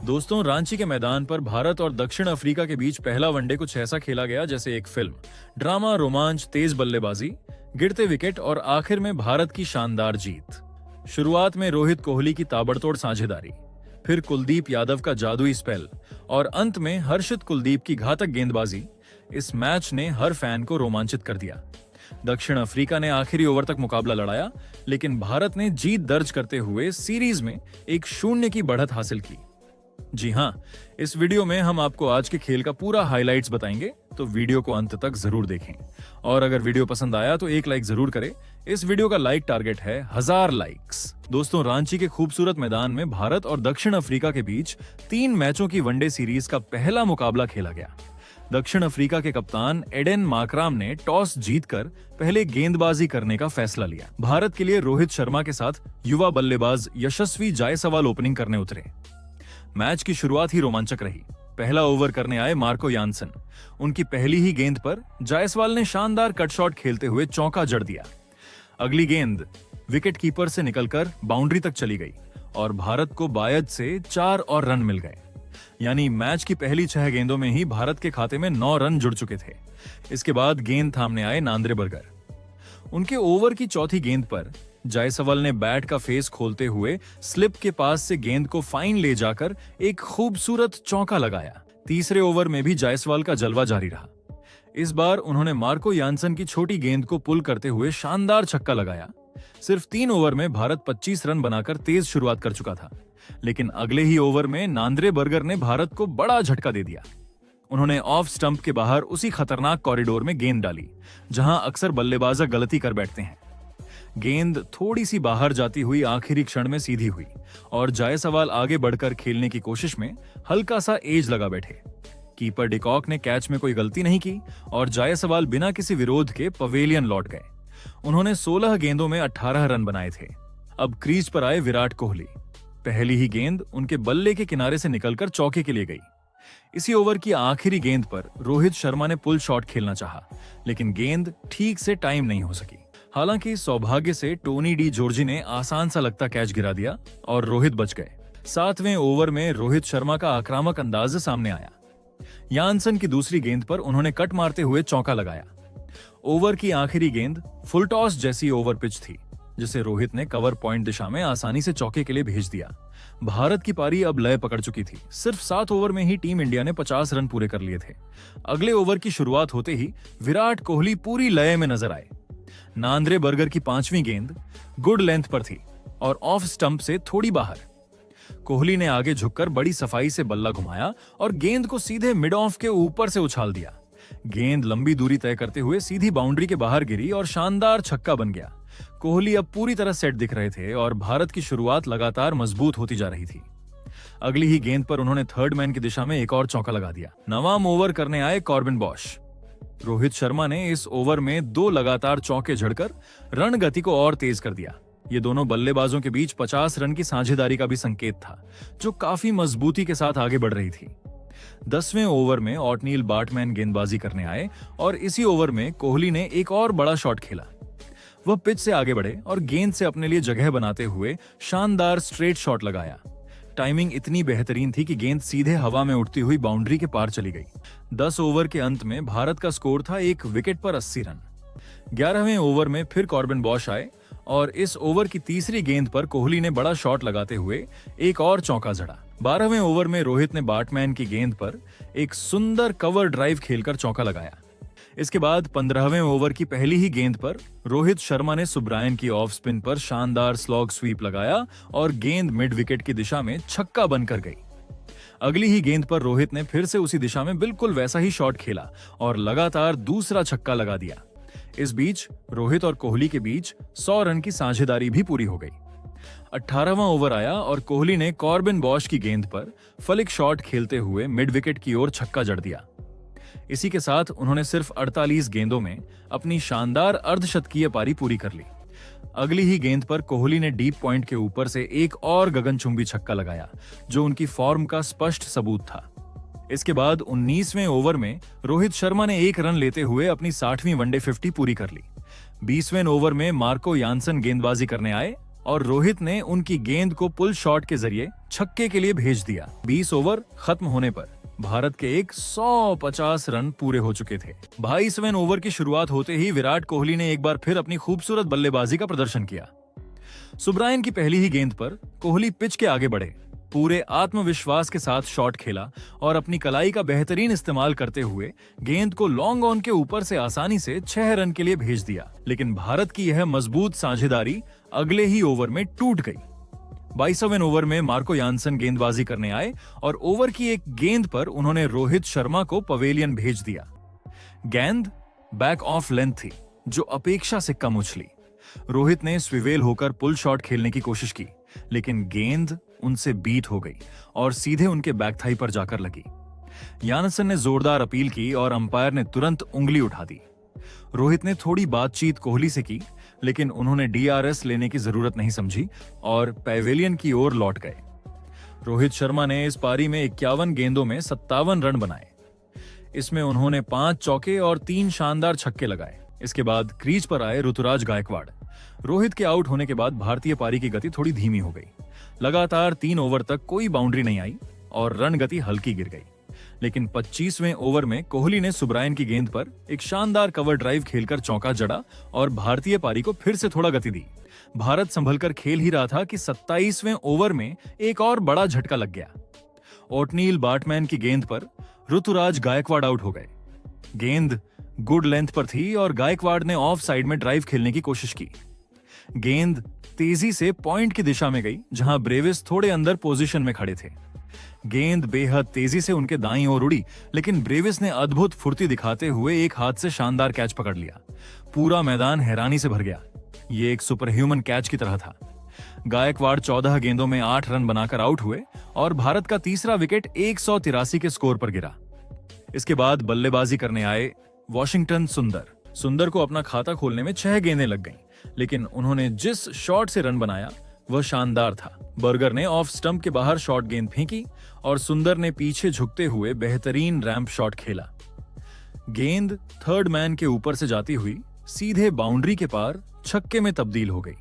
दोस्तों, रांची के मैदान पर भारत और दक्षिण अफ्रीका के बीच पहला वनडे कुछ ऐसा खेला गया जैसे एक फिल्म। ड्रामा, रोमांच, तेज बल्लेबाजी, गिरते विकेट और आखिर में भारत की शानदार जीत। शुरुआत में रोहित कोहली की ताबड़तोड़ साझेदारी, फिर कुलदीप यादव का जादुई स्पेल और अंत में हर्षित कुलदीप की घातक गेंदबाजी। इस मैच ने हर फैन को रोमांचित कर दिया। दक्षिण अफ्रीका ने आखिरी ओवर तक मुकाबला लड़ाया, लेकिन भारत ने जीत दर्ज करते हुए सीरीज में 1-0 की बढ़त हासिल की। जी हां, इस वीडियो में हम आपको आज के खेल का पूरा हाइलाइट्स बताएंगे, तो वीडियो को अंत तक जरूर देखें। और अगर वीडियो पसंद आया तो एक लाइक जरूर करें। इस वीडियो का लाइक टारगेट है 1000 लाइक्स। दोस्तों, रांची के खूबसूरत मैदान में भारत और दक्षिण अफ्रीका के बीच 3 मैचों की वनडे सीरीज का पहला मुकाबला खेला गया। दक्षिण अफ्रीका के कप्तान एडेन मार्कराम ने टॉस जीतकर पहले गेंदबाजी करने का फैसला लिया। भारत के लिए रोहित शर्मा के साथ युवा बल्लेबाज यशस्वी जायसवाल ओपनिंग करने उतरे। मैच की शुरुआत ही रोमांचक रही। पहला ओवर करने आए मार्को यानसन। उनकी पहली ही गेंद पर जायसवाल ने शानदार कट शॉट खेलते हुए चौका जड़ दिया। अगली गेंद विकेट कीपर से निकलकर बाउंड्री तक चली गई और भारत को बायज से 4 और रन मिल गए। यानी मैच की पहली 6 गेंदों में ही भारत के खाते में 9 रन जुड़ चुके थे। इसके बाद गेंद थामने आए नांद्रे बर्गर। उनके ओवर की चौथी गेंद पर जायसवाल ने बैट का फेस खोलते हुए स्लिप के पास से गेंद को फाइन ले जाकर एक खूबसूरत चौका लगाया। तीसरे ओवर में भी जायसवाल का जलवा जारी रहा। इस बार उन्होंने मार्को यानसन की छोटी गेंद को पुल करते हुए शानदार छक्का लगाया। सिर्फ 3 ओवर में भारत 25 रन बनाकर तेज शुरुआत कर चुका था, लेकिन अगले ही ओवर में नांद्रे बर्गर ने भारत को बड़ा झटका दे दिया। उन्होंने ऑफ स्टंप के बाहर उसी खतरनाक कॉरिडोर में गेंद डाली जहां अक्सर बल्लेबाज गलती कर बैठते हैं। गेंद थोड़ी सी बाहर जाती हुई आखिरी क्षण में सीधी हुई और जायसवाल आगे बढ़कर खेलने की कोशिश में हल्का सा एज लगा बैठे। कीपर डिकॉक ने कैच में कोई गलती नहीं की और जायसवाल बिना किसी विरोध के पवेलियन लौट गए। उन्होंने 16 गेंदों में 18 रन बनाए थे। अब क्रीज पर आए विराट कोहली। पहली ही गेंद उनके बल्ले के किनारे से निकलकर चौके के लिए गई। इसी ओवर की आखिरी गेंद पर रोहित शर्मा ने पुल शॉट खेलना चाहा, लेकिन गेंद ठीक से टाइम नहीं हो सकी। हालांकि सौभाग्य से टोनी डी जॉर्जी ने आसान सा लगता कैच गिरा दिया और रोहित बच गए। 7वें ओवर में रोहित शर्मा का आक्रामक अंदाज सामने आया। यानसन की दूसरी गेंद पर उन्होंने कट मारते हुए चौका लगाया। ओवर की आखिरी गेंद फुल टॉस जैसी ओवर पिच थी, जिसे रोहित ने कवर पॉइंट दिशा में आसानी से चौके के लिए भेज दिया। भारत की पारी अब लय पकड़ चुकी थी। सिर्फ 7 ओवर में ही टीम इंडिया ने 50 रन पूरे कर लिए थे। अगले ओवर की शुरुआत होते ही विराट कोहली पूरी लय में नजर आए। नांद्रे बर्गर की 5वीं गेंद गुड लेंथ पर थी और ऑफ स्टंप से थोड़ी बाहर। कोहली ने आगे झुककर बड़ी सफाई से बल्ला घुमाया और गेंद को सीधे मिड ऑफ के ऊपर से उछाल दिया। गेंद लंबी दूरी तय करते हुए सीधी बाउंड्री के बाहर गिरी और शानदार छक्का बन गया। कोहली अब पूरी तरह सेट दिख रहे थे और भारत की शुरुआत लगातार मजबूत होती जा रही थी। अगली ही गेंद पर उन्होंने थर्ड मैन की दिशा में एक और चौका लगा दिया। 9वां ओवर करने आए कॉर्बिन बॉश। रोहित शर्मा ने इस ओवर में 2 लगातार चौके जड़कर रण गति को और तेज कर दिया। ये दोनों बल्लेबाजों के बीच 50 रन की साझेदारी का भी संकेत था, जो काफी मजबूती के साथ आगे बढ़ रही थी। 10वें ओवर में ऑटनील बाटमैन गेंदबाजी करने आए और इसी ओवर में कोहली ने एक और बड़ा शॉट खेला। वह पिच से आगे बढ़े और गेंद से अपने लिए जगह बनाते हुए शानदार स्ट्रेट शॉट लगाया। टाइमिंग इतनी बेहतरीन थी कि गेंद सीधे हवा में उड़ती हुई बाउंड्री के पार चली गई। 10 ओवर के अंत में भारत का स्कोर था 1 विकेट पर 80 रन। 11वें ओवर में फिर कॉर्बिन बॉश आए और इस ओवर की तीसरी गेंद पर कोहली ने बड़ा शॉट लगाते हुए एक और चौका जड़ा। 12वें ओवर में रोहित ने बाटमैन की गेंद पर एक सुंदर कवर ड्राइव खेलकर चौका लगाया। इसके बाद 15वें ओवर की पहली ही गेंद पर रोहित शर्मा ने सुब्रायन की ऑफ स्पिन पर शानदार स्लॉग स्वीप लगाया और गेंद मिड विकेट की दिशा में छक्का बनकर गई। अगली ही गेंद पर रोहित ने फिर से उसी दिशा में बिल्कुल वैसा ही शॉट खेला और लगातार दूसरा छक्का लगा दिया। इस बीच रोहित और कोहली के बीच 100 रन की साझेदारी भी पूरी हो गई। 18वां ओवर आया और कोहली ने कॉर्बिन बॉश की गेंद पर फ्लिक शॉट खेलते हुए मिड विकेट की ओर छक्का जड़ दिया। इसी के साथ उन्होंने सिर्फ 48 गेंदों में अपनी शानदार अर्धशतकीय पारी पूरी कर ली। अगली ही गेंद पर कोहली ने डीप पॉइंट के ऊपर से एक और गगनचुंबी छक्का लगाया, जो उनकी फॉर्म का स्पष्ट सबूत था। इसके बाद 19वें ओवर में रोहित शर्मा ने 1 रन लेते हुए अपनी 60वीं वनडे 50 पूरी कर ली। 20वें ओवर में मार्को यानसन गेंदबाजी करने आए और रोहित ने उनकी गेंद को पुल शॉट के जरिए छक्के के लिए भेज दिया। 20 ओवर खत्म होने पर भारत के 150 रन पूरे हो चुके थे। 22वें ओवर की शुरुआत होते ही विराट कोहली ने एक बार फिर अपनी खूबसूरत बल्लेबाजी का प्रदर्शन किया। सुब्रायन की पहली ही गेंद पर कोहली पिच के आगे बढ़े, पूरे आत्मविश्वास के साथ शॉट खेला और अपनी कलाई का बेहतरीन इस्तेमाल करते हुए गेंद को लॉन्ग ऑन के ऊपर से आसानी से 6 रन के लिए भेज दिया। लेकिन भारत की यह मजबूत साझेदारी अगले ही ओवर में टूट गई। 22वें ओवर में मार्को यानसन गेंदबाजी करने आए और ओवर की एक गेंद पर उन्होंने रोहित शर्मा को पवेलियन भेज दिया। गेंद बैक ऑफ लेंथ थी जो अपेक्षा से कम उछली। रोहित ने स्विवेल होकर पुल शॉट खेलने की कोशिश की, लेकिन गेंद उनसे बीट हो गई और सीधे उनके बैक थाई पर जाकर लगी। यानसन ने जोरदार अपील की और अंपायर ने तुरंत उंगली उठा दी। रोहित ने थोड़ी बातचीत कोहली से की, लेकिन उन्होंने डीआरएस लेने की जरूरत नहीं समझी और पैवेलियन की ओर लौट गए। रोहित शर्मा ने इस पारी में 51 गेंदों में 57 रन बनाए। इसमें उन्होंने 5 चौके और 3 शानदार छक्के लगाए। इसके बाद क्रीज पर आए ऋतुराज गायकवाड़। रोहित के आउट होने के बाद भारतीय पारी की गति थोड़ी धीमी हो गई। लगातार 3 ओवर तक कोई बाउंड्री नहीं आई और रन गति हल्की गिर गई। लेकिन 25वें ओवर में कोहली ने सुब्रायन की गेंद पर एक शानदार कवर ड्राइव खेलकर चौका जड़ा और भारतीय पारी को फिर से थोड़ा गति दी। भारत संभलकर खेल ही रहा था कि 27वें ओवर में एक और बड़ा झटका लग गया। ओटनील बाटमैन की गेंद पर ऋतुराज गायकवाड़ आउट हो गए। गेंद गुड लेंथ पर थी और गायकवाड़ ने ऑफ साइड में ड्राइव खेलने की कोशिश की। गेंद तेजी से पॉइंट की दिशा में गई, जहां ब्रेविस थोड़े अंदर पोजीशन में खड़े थे। गेंद बेहद तेजी से उनके दाईं ओर उड़ी, लेकिन ब्रेविस ने अद्भुत फुर्ती दिखाते हुए एक हाथ से शानदार कैच पकड़ लिया। पूरा मैदान हैरानी से भर गया। ये एक सुपर ह्यूमन कैच की तरह था। गायकवाड़ 14 गेंदों में 8 रन बनाकर आउट हुए और भारत का तीसरा विकेट 183 के स्कोर पर गिरा। इसके बाद बल्लेबाजी करने आए वॉशिंगटन सुंदर को अपना खाता खोलने में 6 गेंदें लग गईं, लेकिन उन्होंने जिस शॉट से रन बनाया वह शानदार था। बर्गर ने ऑफ स्टंप के बाहर शॉट गेंद फेंकी और सुंदर ने पीछे झुकते हुए बेहतरीन रैंप शॉट खेला। गेंद थर्ड मैन के ऊपर से जाती हुई सीधे बाउंड्री के पार छक्के में तब्दील हो गई।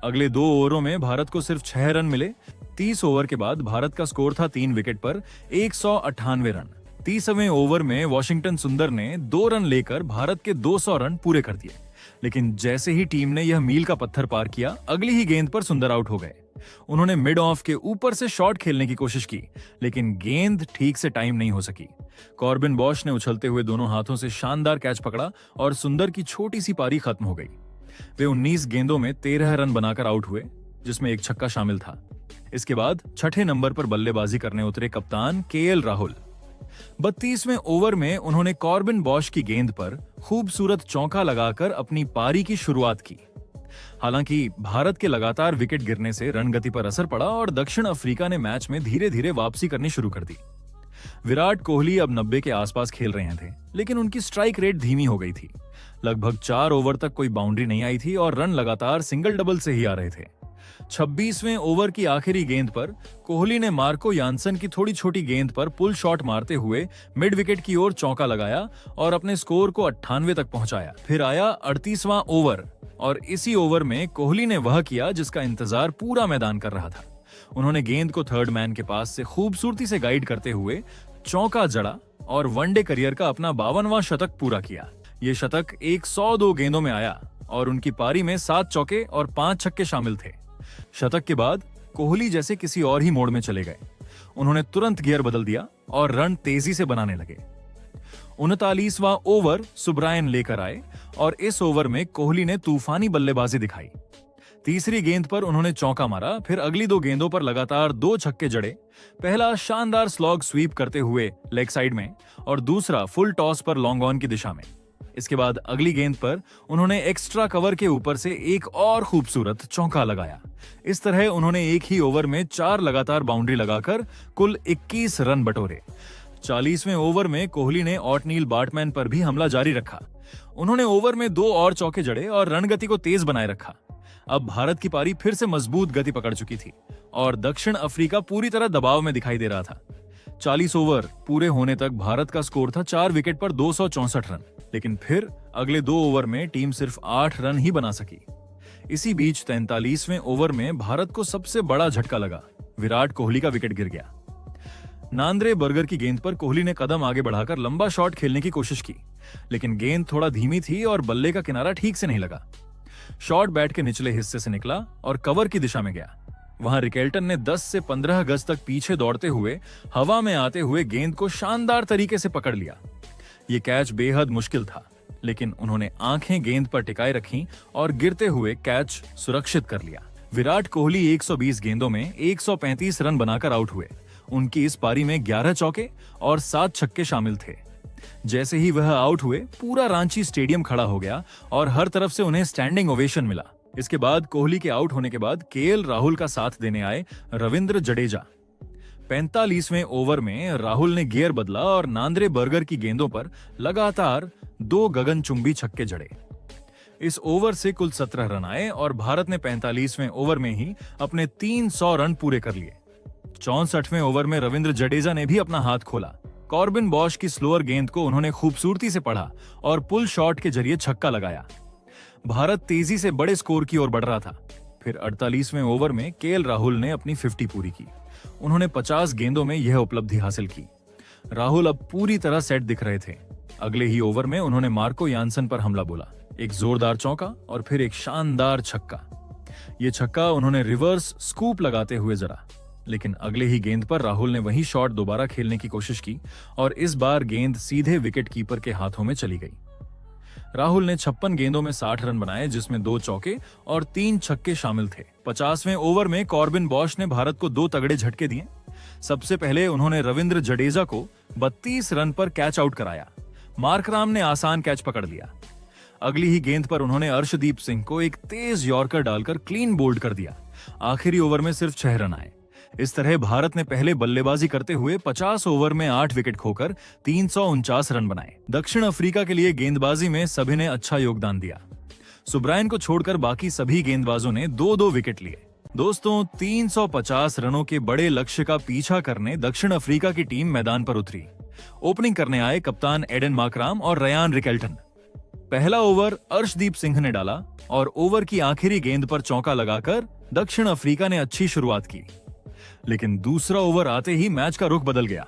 अगले 2 ओवरों में भारत को सिर्फ 6 रन मिले। 30 ओवर के बाद भारत का स्कोर था 3 विकेट पर 198 रन। 30वें ओवर में वॉशिंगटन सुंदर ने 2 रन लेकर भारत के 200 रन पूरे कर दिए। लेकिन जैसे ही टीम ने यह मील का पत्थर पार किया, अगली ही गेंद पर सुंदर आउट हो गए। उन्होंने मिड ऑफ के ऊपर से शॉट खेलने की कोशिश की, लेकिन गेंद ठीक से टाइम नहीं हो सकी। कॉर्बिन बॉश ने उछलते हुए दोनों हाथों से शानदार कैच पकड़ा और सुंदर की छोटी सी पारी खत्म हो गई। वे 19 गेंदों में 13 रन बनाकर आउट हुए, जिसमें एक छक्का शामिल था। इसके बाद 6ठे नंबर पर बल्लेबाजी करने उतरे कप्तान केएल राहुल। 32वें ओवर में उन्होंने कॉर्बिन बॉश की गेंद पर खूबसूरत चौका लगाकर अपनी पारी की शुरुआत की। हालांकि भारत के लगातार विकेट गिरने से रन गति पर असर पड़ा और दक्षिण अफ्रीका ने मैच में धीरे धीरे वापसी करनी शुरू कर दी। विराट कोहली अब 90 के आसपास खेल रहे थे, लेकिन उनकी स्ट्राइक रेट धीमी हो गई थी। लगभग 4 ओवर तक कोई बाउंड्री नहीं आई थी और रन लगातार सिंगल डबल से ही आ रहे थे। 26वें ओवर की आखिरी गेंद पर कोहली ने मार्को यानसन की थोड़ी छोटी गेंद पर पुल शॉट मारते हुए मिड विकेट की ओर चौका लगाया और अपने स्कोर को 98 तक पहुंचाया। फिर आया 38वां ओवर और इसी ओवर में कोहली ने वह किया जिसका इंतजार पूरा मैदान कर रहा था। उन्होंने गेंद को थर्ड मैन के पास से खूबसूरती से गाइड करते हुए चौका जड़ा और वनडे करियर का अपना 52वां शतक पूरा किया। ये शतक 102 गेंदों में आया और उनकी पारी में 7 चौके और 5 छक्के शामिल थे। शतक के बाद कोहली जैसे किसी और ही मोड में चले गए। उन्होंने तुरंत गियर बदल दिया और रन तेजी से बनाने लगे। 39वां ओवर सुब्रायन लेकर आए और इस ओवर में कोहली ने तूफानी बल्लेबाजी दिखाई। तीसरी गेंद पर उन्होंने चौका मारा, फिर अगली 2 गेंदों पर लगातार 2 छक्के जड़े। पहला शानदार स्लॉग स्वीप करते हुए लेग साइड में और दूसरा फुल टॉस पर लॉन्ग ऑन की दिशा में। इसके बाद अगली गेंद पर उन्होंने एक्स्ट्रा कवर के ऊपर से एक और खूबसूरत चौका लगाया। इस तरह उन्होंने एक ही ओवर में 4 लगातार बाउंड्री लगाकर कुल 21 रन बटोरे। 40वें ओवर में कोहली ने ओटनील बाटमैन पर भी हमला जारी रखा। उन्होंने ओवर में 2 और चौके जड़े और रन गति को तेज बनाए रखा। अब भारत की पारी फिर से मजबूत गति पकड़ चुकी थी और दक्षिण अफ्रीका पूरी तरह दबाव में दिखाई दे रहा था। 40 ओवर पूरे होने तक भारत का स्कोर था 4 विकेट पर 264 रन, लेकिन फिर अगले 2 ओवर में टीम सिर्फ 8 रन ही बना सकी। इसी बीच 43वें ओवर में भारत को सबसे बड़ा झटका लगा। विराट कोहली का विकेट गिर गया। नांद्रे बर्गर की गेंद पर कोहली ने कदम आगे बढ़ाकर लंबा शॉट खेलने की कोशिश की, लेकिन गेंद थोड़ा धीमी थी और बल्ले का किनारा ठीक से नहीं लगा। शॉट बैट के निचले हिस्से से निकला और कवर की दिशा में गया। वहां रिकेल्टन ने 10 से 15 गज तक पीछे दौड़ते हुए हवा में आते हुए गेंद को शानदार तरीके से पकड़ लिया। ये कैच बेहद मुश्किल था, लेकिन उन्होंने आंखें गेंद पर टिकाए रखीं और गिरते हुए कैच सुरक्षित कर लिया। विराट कोहली 120 गेंदों में 135 रन बनाकर आउट हुए। उनकी इस पारी में 11 चौके और 7 छक्के शामिल थे। जैसे ही वह आउट हुए, पूरा रांची स्टेडियम खड़ा हो गया और हर तरफ से उन्हें स्टैंडिंग ओवेशन मिला। इसके बाद कोहली के आउट होने के बाद केएल राहुल का साथ देने आए रविंद्र जडेजा। 45वें ओवर में राहुल ने गियर बदला और नांद्रे बर्गर की गेंदों पर लगातार 2 गगनचुंबी छक्के जड़े। इस ओवर से कुल 17 रन आए और भारत ने 45वें ओवर में ही अपने 300 रन पूरे कर लिए। 64वें ओवर में रविंद्र जडेजा ने भी अपना हाथ खोला। कॉर्बिन बॉश की स्लोअर गेंद को उन्होंने खूबसूरती से पढ़ा और पुल शॉट के जरिए छक्का लगाया। भारत तेजी से बड़े स्कोर की ओर बढ़ रहा था। फिर 48वें ओवर में केएल राहुल ने अपनी 50 पूरी की। उन्होंने 50 गेंदों में यह उपलब्धि हासिल की। राहुल अब पूरी तरह सेट दिख रहे थे। अगले ही ओवर में उन्होंने मार्को यानसन पर हमला बोला। एक जोरदार चौका और फिर एक शानदार छक्का। ये छक्का उन्होंने रिवर्स स्कूप लगाते हुए जड़ा, लेकिन अगले ही गेंद पर राहुल ने वही शॉट दोबारा खेलने की कोशिश की और इस बार गेंद सीधे विकेट कीपर के हाथों में चली गई। राहुल ने 56 गेंदों में 60 रन बनाए, जिसमें 2 चौके और 3 छक्के शामिल थे। 50वें ओवर में कॉर्बिन बॉश ने भारत को 2 तगड़े झटके दिए। सबसे पहले उन्होंने रविंद्र जडेजा को 32 रन पर कैच आउट कराया। मार्कराम ने आसान कैच पकड़ लिया। अगली ही गेंद पर उन्होंने अर्शदीप सिंह को एक तेज यॉर्कर डालकर क्लीन बोल्ड कर दिया। आखिरी ओवर में सिर्फ 6 रन आए। इस तरह भारत ने पहले बल्लेबाजी करते हुए 50 ओवर में 8 विकेट खोकर 349 रन बनाए। दक्षिण अफ्रीका के लिए गेंदबाजी में सभी ने अच्छा योगदान दिया। सुब्रायन को छोड़कर बाकी सभी गेंदबाजों ने 2-2 विकेट लिए। दोस्तों, 350 रनों के बड़े लक्ष्य का पीछा करने दक्षिण अफ्रीका की टीम मैदान पर उतरी। ओपनिंग करने आए कप्तान एडन मार्कराम और रयान रिकेल्टन। पहला ओवर अर्शदीप सिंह ने डाला और ओवर की आखिरी गेंद पर चौका लगाकर दक्षिण अफ्रीका ने अच्छी शुरुआत की। लेकिन दूसरा ओवर आते ही मैच का रुख बदल गया।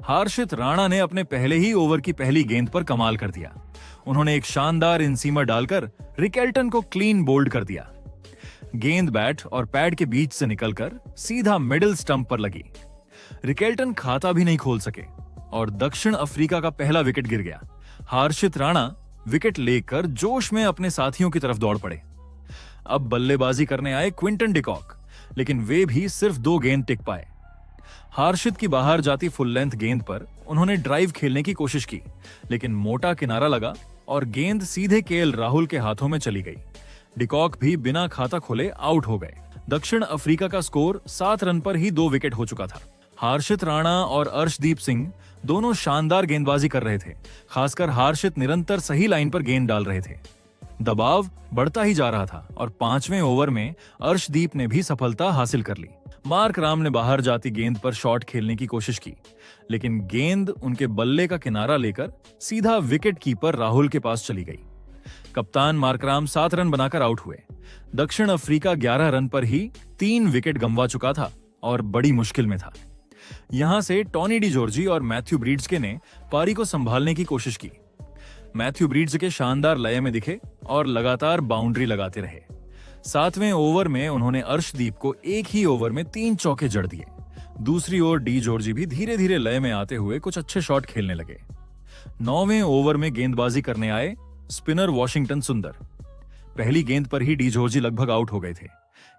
हर्षित राणा ने अपने पहले ही ओवर की पहली गेंद पर कमाल कर दिया। उन्होंने एक शानदार इनसीमर डालकर रिकेल्टन को क्लीन बोल्ड कर दिया। गेंद बैट और पैड के बीच से निकलकर सीधा मिडिल स्टंप पर लगी। रिकेल्टन खाता भी नहीं खोल सके और दक्षिण अफ्रीका का पहला विकेट गिर गया। हर्षित राणा विकेट लेकर जोश में अपने साथियों की तरफ दौड़ पड़े। अब बल्लेबाजी करने आए क्विंटन डिकॉक, लेकिन वे भी सिर्फ 2 गेंद टिक पाए। हर्षित की बाहर जाती फुल लेंथ गेंद पर उन्होंने ड्राइव खेलने की कोशिश की, लेकिन मोटा किनारा लगा और गेंद सीधे केएल राहुल के हाथों में चली गई। डिकॉक भी बिना खाता खोले आउट हो गए। दक्षिण अफ्रीका का स्कोर 7 रन पर ही 2 विकेट हो चुका था। हर्षित राणा और अर्शदीप सिंह दोनों शानदार गेंदबाजी कर रहे थे। खासकर हर्षित निरंतर सही लाइन पर गेंद डाल रहे थे। दबाव बढ़ता ही जा रहा था और 5वें ओवर में अर्शदीप ने भी सफलता हासिल कर ली। मार्क राम ने बाहर जाती गेंद पर शॉट खेलने की कोशिश की, लेकिन गेंद उनके बल्ले का किनारा लेकर सीधा विकेट कीपर राहुल के पास चली गई। कप्तान मार्कराम 7 रन बनाकर आउट हुए। दक्षिण अफ्रीका 11 रन पर ही 3 विकेट गंवा चुका था और बड़ी मुश्किल में था। यहां से टॉनी डी जॉर्जी और मैथ्यू ब्रीड्सके ने पारी को संभालने की कोशिश की। मैथ्यू ब्रीड्सके शानदार लय में दिखे और लगातार बाउंड्री लगाते रहे। 7वें ओवर में उन्होंने अर्शदीप को एक ही ओवर में 3 चौके जड़ दिए। दूसरी ओर डी जॉर्जी भी धीरे धीरे लय में आते हुए कुछ अच्छे शॉट खेलने लगे। 9वें ओवर में गेंदबाजी करने आए स्पिनर वॉशिंगटन सुंदर। पहली गेंद पर ही डी जॉर्जी लगभग आउट हो गए थे।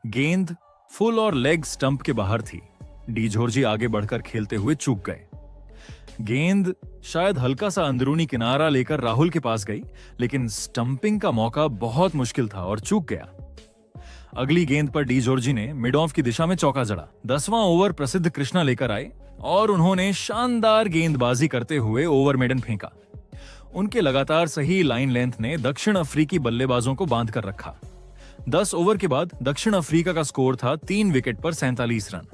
गेंद फुल और लेग स्टंप के बाहर थी। डी जॉर्जी आगे बढ़कर खेलते हुए चूक गए। गेंद शायद हल्का सा अंदरूनी किनारा लेकर राहुल के पास गई, लेकिन स्टंपिंग का मौका बहुत मुश्किल था और चूक गया। अगली गेंद पर डी जॉर्जी ने मिड ऑफ की दिशा में चौका जड़ा। 10वां ओवर प्रसिद्ध कृष्णा लेकर आए और उन्होंने शानदार गेंदबाजी करते हुए ओवर मेडन फेंका। उनके लगातार सही लाइन लेंथ ने दक्षिण अफ्रीकी बल्लेबाजों को बांध कर रखा। 10 ओवर के बाद दक्षिण अफ्रीका का स्कोर था 3 विकेट पर 47 रन।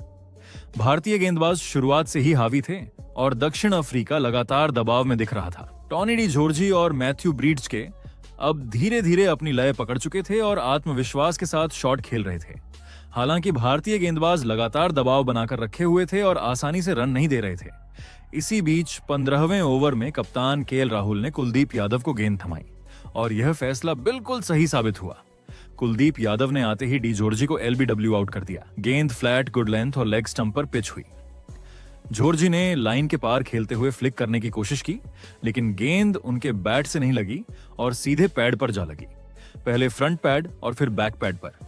भारतीय गेंदबाज शुरुआत से ही हावी थे और दक्षिण अफ्रीका लगातार दबाव में दिख रहा था। टॉनी डी जॉर्जी और मैथ्यू ब्रीड्सके अब धीरे धीरे अपनी लय पकड़ चुके थे और आत्मविश्वास के साथ शॉट खेल रहे थे। हालांकि भारतीय गेंदबाज लगातार दबाव बनाकर रखे हुए थे और आसानी से रन नहीं दे रहे थे। इसी बीच 15वें ओवर में कप्तान केएल राहुल ने कुलदीप यादव को गेंद थमाई और यह फैसला बिल्कुल सही साबित हुआ। कुलदीप यादव ने आते ही डी जॉर्जी को एलबीडब्ल्यू आउट कर दिया। गेंद फ्लैट, गुड लेंथ और लेग स्टंप पर पिच हुई। जॉर्जी ने लाइन के पार खेलते हुए फ्लिक करने की कोशिश की, लेकिन गेंद उनके बैट से नहीं लगी और सीधे पैड पर जा लगी। पहले फ्रंट पैड और फिर बैक पैड पर।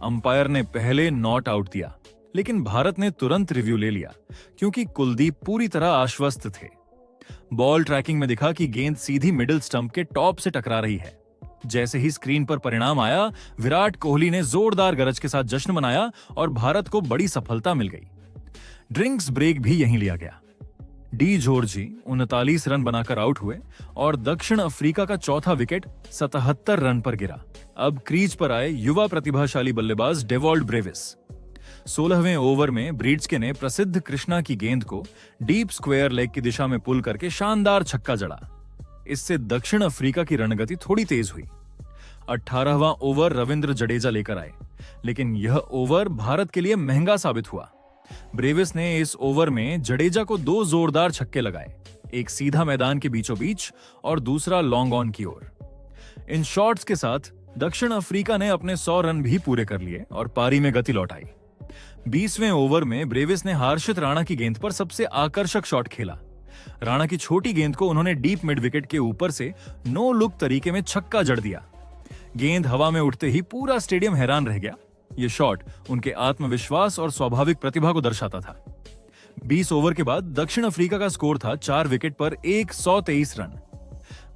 अंपायर ने पहले नॉट आउट दिया, लेकिन भारत ने तुरंत रिव्यू ले लिया क्योंकि कुलदीप पूरी तरह आश्वस्त थे। बॉल ट्रैकिंग में दिखा कि गेंद सीधी मिडिल स्टंप के टॉप से टकरा रही है। जैसे ही स्क्रीन पर परिणाम आया, विराट कोहली ने जोरदार गरज के साथ जश्न मनाया और भारत को बड़ी सफलता मिल गई। ड्रिंक्स ब्रेक भी यहीं लिया गया। डी जॉर्जी 39 रन बनाकर आउट हुए और दक्षिण अफ्रीका का चौथा विकेट 77 रन पर गिरा। अब क्रीज पर आए युवा प्रतिभाशाली बल्लेबाज डेवॉल्ड ब्रेविस। 16वें ओवर में ब्रीड्सके ने प्रसिद्ध कृष्णा की गेंद को डीप स्क्वायर लेग की दिशा में पुल करके शानदार छक्का जड़ा। इससे दक्षिण अफ्रीका की रणगति थोड़ी तेज हुई। 18वां ओवर रविंद्र जडेजा लेकर आए, लेकिन यह ओवर भारत के लिए महंगा साबित हुआ। ब्रेविस ने इस ओवर में जडेजा को 2 जोरदार छक्के लगाए, एक सीधा मैदान के बीचों बीच और दूसरा लॉन्ग ऑन की ओर। इन शॉट्स के साथ दक्षिण अफ्रीका ने अपने 100 रन भी पूरे कर लिए और पारी में गति लौटाई। 20वें ओवर में ब्रेविस ने हर्षित राणा की गेंद पर सबसे आकर्षक शॉट खेला। राणा की छोटी गेंद को उन्होंने डीप मिड विकेट के ऊपर से नो लुक तरीके में छक्का जड़ दिया। गेंद हवा में उठते ही पूरा स्टेडियम हैरान रह गया। यह शॉट उनके आत्मविश्वास और स्वाभाविक प्रतिभा को दर्शाता था। 20 ओवर के बाद दक्षिण अफ्रीका का स्कोर था 4 विकेट पर 123 रन।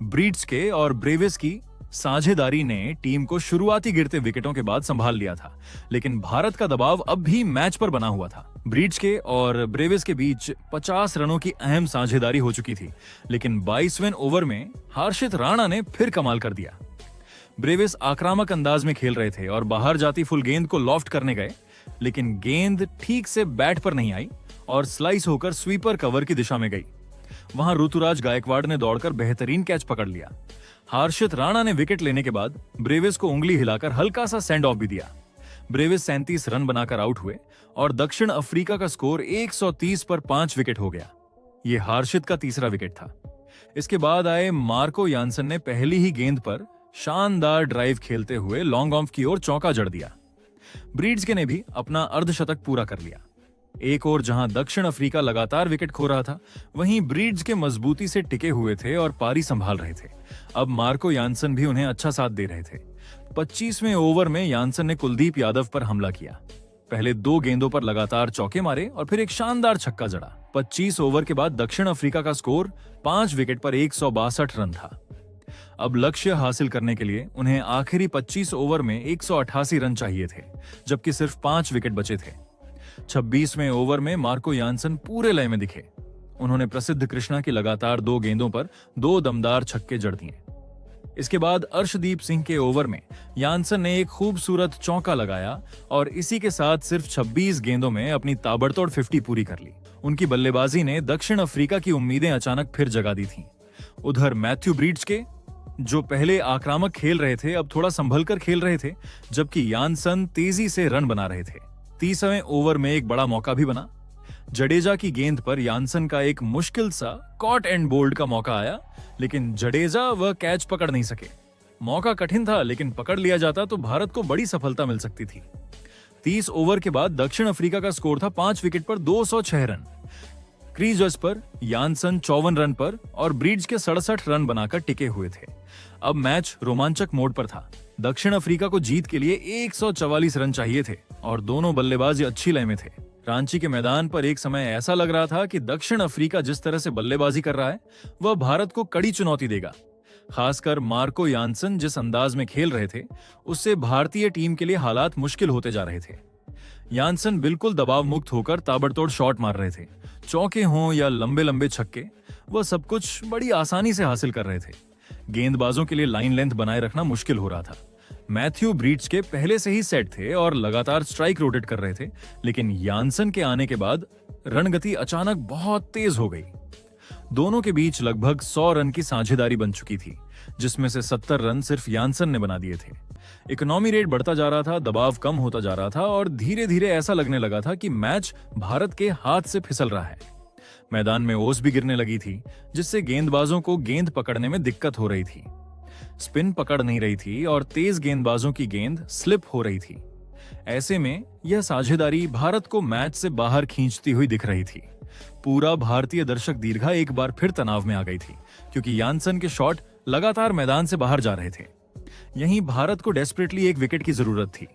ब्रीड्सके और ब्रेविस की साझेदारी ने टीम को शुरुआती गिरते विकेटों के बाद संभाल लिया था, लेकिन भारत का दबाव अब भी मैच पर बना हुआ था। ब्रीड्सके और ब्रेविस के बीच 50 रनों की अहम साझेदारी हो चुकी थी, लेकिन 22वें ओवर में हर्षित राणा ने फिर कमाल कर दिया। ब्रेविस आक्रामक अंदाज में खेल रहे थे और बाहर जाती फुल गेंद को लॉफ्ट करने गए, लेकिन गेंद ठीक से बैट पर नहीं आई और स्लाइस होकर स्वीपर कवर की दिशा में गई। वहां ऋतुराज गायकवाड़ ने दौड़कर बेहतरीन कैच पकड़ लिया। हर्षित राणा ने विकेट लेने के बाद ब्रेविस को उंगली हिलाकर हल्का सा सेंड ऑफ भी दिया। ब्रेविस 37 रन बनाकर आउट हुए और दक्षिण अफ्रीका का स्कोर 130 पर 5 विकेट हो गया। यह हर्षित का तीसरा विकेट था। इसके बाद आए मार्को यानसन ने पहली ही गेंद पर शानदार ड्राइव खेलते हुए लॉन्ग ऑफ की ओर चौका जड़ दिया। ब्रीड्सके ने भी अपना अर्धशतक पूरा कर लिया। एक ओर जहां दक्षिण अफ्रीका लगातार विकेट खो रहा था, वहीं ब्रीड्सके मजबूती से टिके हुए थे और पारी संभाल रहे थे। अब मार्को यानसन भी उन्हें अच्छा साथ दे रहे थे। 25वें ओवर में यानसन ने कुलदीप यादव पर हमला किया। पहले 2 गेंदों पर लगातार चौके मारे और फिर एक शानदार छक्का जड़ा। 25 ओवर के बाद दक्षिण अफ्रीका का स्कोर 5 विकेट पर 162 रन था। अब लक्ष्य हासिल करने के लिए उन्हें आखिरी 25 ओवर में 188 रन चाहिए थे, जबकि सिर्फ 5 विकेट बचे थे। 26वें ओवर में मार्को यानसन पूरे लय में दिखे। उन्होंने प्रसिद्ध कृष्णा की लगातार 2 गेंदों पर 2 दमदार छक्के जड़ दिए। इसके बाद अर्शदीप सिंह के ओवर में यानसन ने एक खूबसूरत चौका लगाया और इसी के साथ सिर्फ 26 गेंदों में अपनी ताबड़तोड़ 50 पूरी कर ली। उनकी बल्लेबाजी ने दक्षिण अफ्रीका की उम्मीदें अचानक फिर जगा दी थीं। उधर मैथ्यू ब्रीड्सके, जो पहले आक्रामक खेल रहे थे, अब थोड़ा संभल कर खेल रहे थे, जबकि यानसन तेजी से रन बना रहे थे। 30वें ओवर में एक बड़ा मौका भी बना। जडेजा की गेंद पर यानसन का एक मुश्किल सा कॉट एंड बोल्ड का मौका आया, लेकिन जडेजा वह कैच पकड़ नहीं सके। मौका कठिन था, लेकिन पकड़ लिया जाता तो भारत को बड़ी सफलता मिल सकती थी। 30 ओवर के बाद दक्षिण अफ्रीका का स्कोर था 5 विकेट पर 206 रन। क्रीज पर यानसन 54 रन पर और ब्रीड्स के 67 रन बनाकर टिके हुए थे। अब मैच रोमांचक मोड पर था। दक्षिण अफ्रीका को जीत के लिए 144 रन चाहिए थे और दोनों बल्लेबाज अच्छी लय में थे। रांची के मैदान पर एक समय ऐसा लग रहा था कि दक्षिण अफ्रीका जिस तरह से बल्लेबाजी कर रहा है, वह भारत को कड़ी चुनौती देगा। खासकर मार्को यानसन जिस अंदाज में खेल रहे थे, उससे भारतीय टीम के लिए हालात मुश्किल होते जा रहे थे। यानसन बिल्कुल दबाव मुक्त होकर ताबड़तोड़ शॉट मार रहे थे। चौके हों या लंबे लंबे छक्के, वह सब कुछ बड़ी आसानी से हासिल कर रहे थे। गेंदबाजों के लिए लाइन लेंथ बनाए रखना मुश्किल हो रहा था। मैथ्यू ब्रीड्सके पहले से ही सेट थे और लगातार स्ट्राइक रोटेट कर रहे थे, लेकिन यानसन के आने के बाद रणगति अचानक बहुत तेज हो गई। दोनों के बीच लगभग 100 रन की साझेदारी बन चुकी थी, जिसमें से 70 रन सिर्फ यानसन ने बना दिए थे। इकोनॉमी रेट बढ़ता जा रहा था, दबाव कम होता जा रहा था और धीरे धीरे ऐसा लगने लगा था कि मैच भारत के हाथ से फिसल रहा है। मैदान में ओस भी गिरने लगी थी, जिससे गेंदबाजों को गेंद पकड़ने में दिक्कत हो रही थी। स्पिन पकड़ नहीं रही थी और तेज गेंदबाजों की गेंद स्लिप हो रही थी। ऐसे में यह साझेदारी भारत को मैच से बाहर खींचती हुई दिख रही थी। पूरा भारतीय दर्शक दीर्घा एक बार फिर तनाव में आ गई थी, क्योंकि यानसन के शॉट लगातार मैदान से बाहर जा रहे थे। यहीं भारत को डेस्परेटली एक विकेट की जरूरत थी।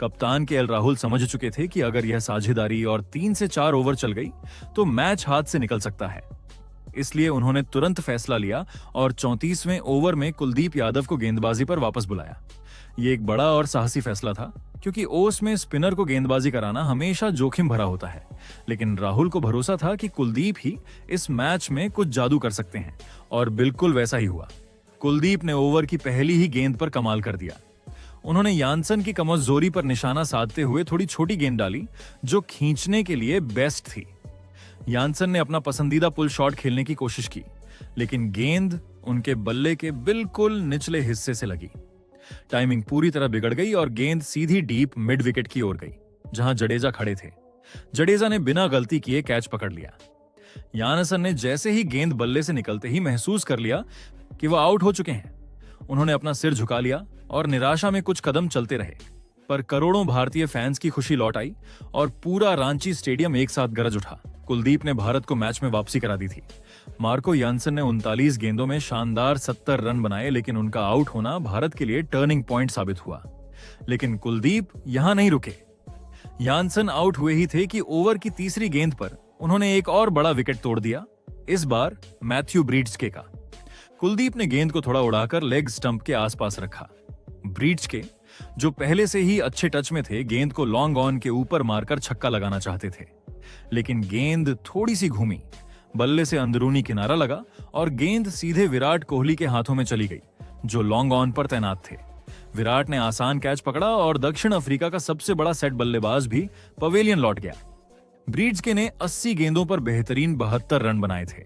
कप्तान के एल राहुल समझ चुके थे कि अगर यह साझेदारी और 3 से 4 ओवर चल गई तो मैच हाथ से निकल सकता है। इसलिए उन्होंने तुरंत फैसला लिया और 34वें ओवर में कुलदीप यादव को गेंदबाजी पर वापस बुलाया। ये एक बड़ा और साहसी फैसला था, क्योंकि ओस में स्पिनर को गेंदबाजी कराना हमेशा जोखिम भरा होता है। लेकिन राहुल को भरोसा था कि कुलदीप ही इस मैच में कुछ जादू कर सकते हैं, और बिल्कुल वैसा ही हुआ। कुलदीप ने ओवर की पहली ही गेंद पर कमाल कर दिया। उन्होंने यानसन की कमजोरी पर निशाना साधते हुए थोड़ी छोटी गेंद डाली, जो खींचने के लिए बेस्ट थी। यानसन ने अपना पसंदीदा पुल शॉट खेलने की कोशिश की, लेकिन गेंद उनके बल्ले के बिल्कुल निचले हिस्से से लगी। टाइमिंग पूरी तरह बिगड़ गई और गेंद सीधी डीप मिड विकेट की ओर गई, जहां जडेजा खड़े थे। जडेजा ने बिना गलती किए कैच पकड़ लिया। यानसन ने जैसे ही गेंद बल्ले से निकलते ही महसूस कर लिया कि वह आउट हो चुके हैं। उन्होंने अपना सिर झुका लिया और निराशा में कुछ कदम चलते रहे। पर करोड़ों भारतीय फैंस की खुशी लौट आई और पूरा रांची स्टेडियम एक साथ गरज उठा। कुलदीप ने भारत को मैच में वापसी करा दी थी। मार्को यानसन ने 39 गेंदों में शानदार 70 रन बनाए, लेकिन उनका आउट होना भारत के लिए टर्निंग पॉइंट साबित हुआ। लेकिन कुलदीप यहां नहीं रुके। यानसन आउट हुए ही थे कि ओवर की तीसरी गेंद पर उन्होंने एक और बड़ा विकेट तोड़ दिया, इस बार मैथ्यू ब्रीड्सके का। कुलदीप ने गेंद को थोड़ा उड़ाकर लेग स्टंप के आसपास रखा। ब्रीड्सके, जो पहले से ही अच्छे टच में थे, गेंद को लॉन्ग ऑन के ऊपर मारकर छक्का लगाना चाहते थे। लेकिन गेंद थोड़ी सी घूमी, बल्ले से अंदरूनी किनारा लगा और गेंद सीधे विराट कोहली के हाथों में चली गई, जो लॉन्ग ऑन पर तैनात थे। विराट ने आसान कैच पकड़ा और दक्षिण अफ्रीका का सबसे बड़ा सेट बल्लेबाज भी पवेलियन लौट गया। ब्रीड्सके ने 80 गेंदों पर बेहतरीन 72 रन बनाए थे,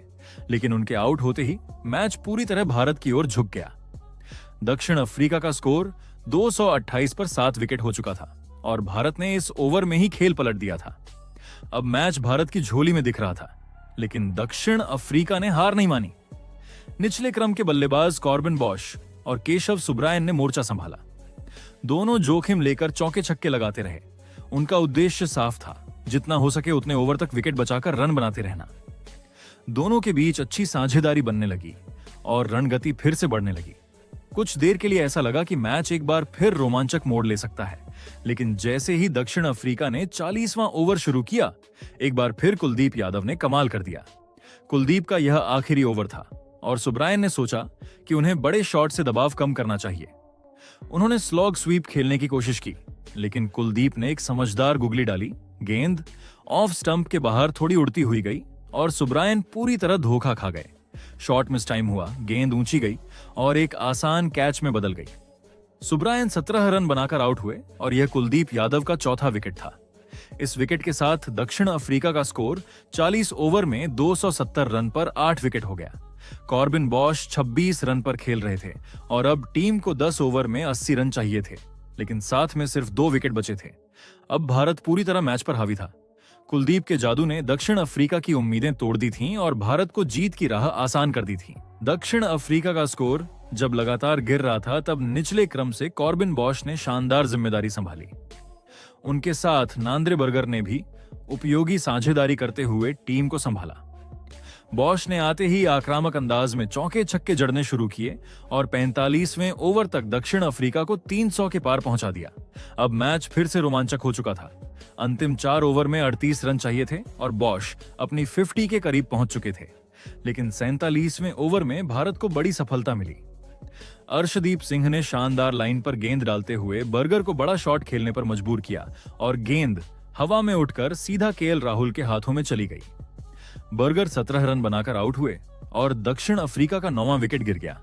लेकिन उनके आउट होते ही मैच पूरी तरह भारत की ओर झुक गया। दक्षिण अफ्रीका का स्कोर 228 पर 7 विकेट हो चुका था और भारत ने इस ओवर में ही खेल पलट दिया था। अब मैच भारत की झोली में दिख रहा था, लेकिन दक्षिण अफ्रीका ने हार नहीं मानी। निचले क्रम के बल्लेबाज कॉर्बिन बॉश और केशव सुब्रायन ने मोर्चा संभाला। दोनों जोखिम लेकर चौके छक्के लगाते रहे। उनका उद्देश्य साफ था, जितना हो सके उतने ओवर तक विकेट बचाकर रन बनाते रहना। दोनों के बीच अच्छी साझेदारी बनने लगी और रन गति फिर से बढ़ने लगी। कुछ देर के लिए ऐसा लगा कि मैच एक बार फिर रोमांचक मोड़ ले सकता है, लेकिन जैसे ही दक्षिण अफ्रीका ने 40वां ओवर शुरू किया, एक बार फिर कुलदीप यादव ने कमाल कर दिया। कुलदीप का यह आखिरी ओवर था और सुब्रायन ने सोचा कि उन्हें बड़े शॉट से दबाव कम करना चाहिए। उन्होंने स्लॉग स्वीप खेलने की कोशिश की, लेकिन कुलदीप ने एक समझदार गुगली डाली। गेंद ऑफ स्टंप के बाहर थोड़ी उड़ती हुई गई और सुब्रायन पूरी तरह धोखा खा गए। शॉट मिस टाइम हुआ, गेंद ऊंची गई और एक आसान कैच में बदल गई। सुब्रायन 17 रन बनाकर आउट हुए और यह कुलदीप यादव का चौथा विकेट था। इस विकेट के साथ दक्षिण अफ्रीका का स्कोर 40 ओवर में 270 रन पर 8 विकेट हो गया। कॉर्बिन बॉश 26 रन पर खेल रहे थे और अब टीम को 10 ओवर में 80 रन चाहिए थे, लेकिन साथ में सिर्फ 2 विकेट बचे थे। अब भारत पूरी तरह मैच पर हावी था। कुलदीप के जादू ने दक्षिण अफ्रीका की उम्मीदें तोड़ दी थीं और भारत को जीत की राह आसान कर दी थी। दक्षिण अफ्रीका का स्कोर जब लगातार गिर रहा था, तब निचले क्रम से कॉर्बिन बॉश ने शानदार जिम्मेदारी संभाली। उनके साथ नांद्रे बर्गर ने भी उपयोगी साझेदारी करते हुए टीम को संभाला। बॉश ने आते ही आक्रामक अंदाज में चौके छक्के जड़ने शुरू किए और 45वें ओवर तक दक्षिण अफ्रीका को 300 के पार पहुंचा दिया। अब मैच फिर से रोमांचक हो चुका था। अंतिम 4 ओवर में 38 रन चाहिए थे और बॉश अपनी 50 के करीब पहुंच चुके थे, लेकिन 47वें ओवर में भारत को बड़ी सफलता मिली। अर्शदीप सिंह ने शानदार लाइन पर गेंद डालते हुए बर्गर को बड़ा शॉट खेलने पर मजबूर किया और गेंद हवा में उठकर सीधा केएल राहुल के हाथों में चली गई। बर्गर 17 रन बनाकर आउट हुए और दक्षिण अफ्रीका का 9वां विकेट गिर गया।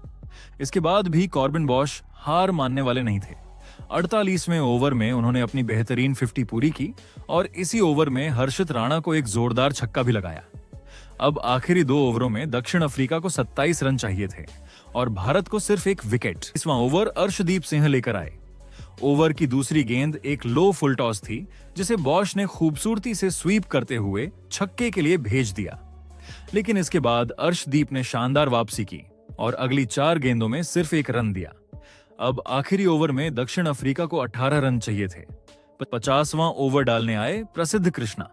इसके बाद भी कॉर्बिन बॉश हार मानने वाले नहीं थे। 48वें ओवर में उन्होंने अपनी बेहतरीन 50 पूरी की और इसी ओवर में हर्षित राणा को एक जोरदार छक्का भी लगाया। अब आखिरी 2 ओवरों में दक्षिण अफ्रीका को 27 रन चाहिए थे और भारत को सिर्फ एक विकेट। 21वां ओवर अर्शदीप सिंह लेकर आए। ओवर की दूसरी गेंद एक लो फुल टॉस थी, जिसे बॉश ने खूबसूरती से स्वीप करते हुए छक्के के लिए भेज दिया। लेकिन इसके बाद अर्शदीप ने शानदार वापसी की और अगली 4 गेंदों में सिर्फ 1 रन दिया। अब आखिरी ओवर में दक्षिण अफ्रीका को 18 रन चाहिए थे। 50वां ओवर डालने आए प्रसिद्ध कृष्णा।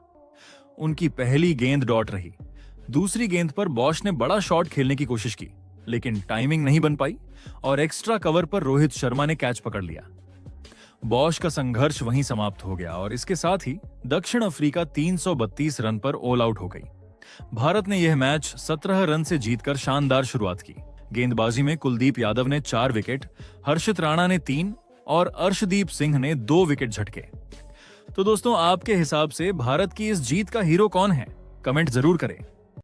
उनकी पहली गेंद डॉट रही। दूसरी गेंद पर बॉश ने बड़ा शॉट खेलने की कोशिश की, लेकिन टाइमिंग नहीं बन पाई और एक्स्ट्रा कवर पर रोहित शर्मा ने कैच पकड़ लिया। बॉश का संघर्ष वहीं समाप्त हो गया और इसके साथ ही दक्षिण अफ्रीका 332 रन पर ऑल आउट हो गई। भारत ने यह मैच 17 रन से जीतकर शानदार शुरुआत की। गेंदबाजी में कुलदीप यादव ने 4 विकेट, हर्षित राणा ने 3 और अर्शदीप सिंह ने 2 विकेट झटके। तो दोस्तों, आपके हिसाब से भारत की इस जीत का हीरो कौन है? कमेंट जरूर करें।